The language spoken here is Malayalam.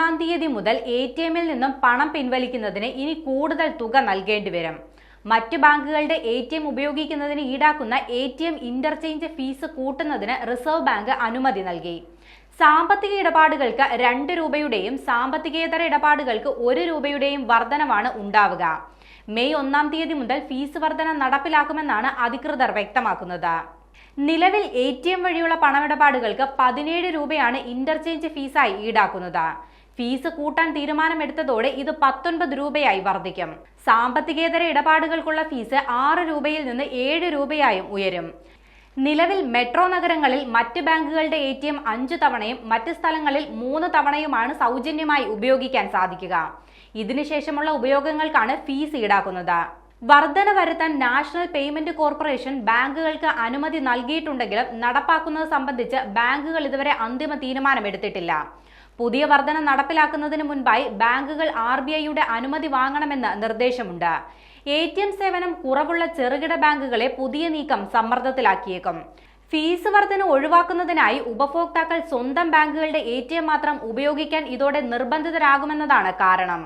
1 തീയതി മുതൽ ATM-ൽ നിന്നും പണം പിൻവലിക്കുന്നതിന് ഇനി കൂടുതൽ തുക നൽകേണ്ടി വരും. മറ്റ് ബാങ്കുകളുടെ ATM ഉപയോഗിക്കുന്നതിന് ഈടാക്കുന്ന ATM ഇന്റർചേഞ്ച് ഫീസ് കൂട്ടുന്നതിന് റിസർവ് ബാങ്ക് അനുമതി നൽകി. സാമ്പത്തിക ഇടപാടുകൾക്ക് 2 രൂപയുടെയും സാമ്പത്തികേതര ഇടപാടുകൾക്ക് 1 രൂപയുടെയും വർധനവാണ് ഉണ്ടാവുക. മെയ് 1 തീയതി മുതൽ ഫീസ് വർധന നടപ്പിലാക്കുമെന്നാണ് അധികൃതർ വ്യക്തമാക്കുന്നത്. നിലവിൽ ATM വഴിയുള്ള പണമിടപാടുകൾക്ക് 17 രൂപയാണ് ഇന്റർചേഞ്ച് ഫീസായി ഈടാക്കുന്നത്. ഫീസ് കൂട്ടാൻ തീരുമാനമെടുത്തതോടെ ഇത് 19 രൂപയായി വർദ്ധിക്കും. സാമ്പത്തികേതര ഇടപാടുകൾക്കുള്ള ഫീസ് 6 രൂപയിൽ നിന്ന് 7 രൂപയായും ഉയരും. നിലവിൽ മെട്രോ നഗരങ്ങളിൽ മറ്റ് ബാങ്കുകളുടെ ATM 5 തവണയും മറ്റ് സ്ഥലങ്ങളിൽ 3 തവണയുമാണ് സൗജന്യമായി ഉപയോഗിക്കാൻ സാധിക്കുക. ഇതിനുശേഷമുള്ള ഉപയോഗങ്ങൾക്കാണ് ഫീസ് ഈടാക്കുന്നത്. വർധന വരുത്താൻ നാഷണൽ പേയ്മെന്റ് കോർപ്പറേഷൻ ബാങ്കുകൾക്ക് അനുമതി നൽകിയിട്ടുണ്ടെങ്കിലും നടപ്പാക്കുന്നത് സംബന്ധിച്ച് ബാങ്കുകൾ ഇതുവരെ അന്തിമ തീരുമാനമെടുത്തിട്ടില്ല. പുതിയ വർധന നടപ്പിലാക്കുന്നതിന് മുൻപായി ബാങ്കുകൾ RBIയുടെ അനുമതി വാങ്ങണമെന്ന് നിർദ്ദേശമുണ്ട്. ATM സേവനം കുറവുള്ള ചെറുകിട ബാങ്കുകളെ പുതിയ നീക്കം സമ്മർദ്ദത്തിലാക്കിയേക്കും. ഫീസ് വർധന ഒഴിവാക്കുന്നതിനായി ഉപഭോക്താക്കൾ സ്വന്തം ബാങ്കുകളുടെ ATM മാത്രം ഉപയോഗിക്കാൻ ഇതോടെ നിർബന്ധിതരാകുമെന്നതാണ് കാരണം.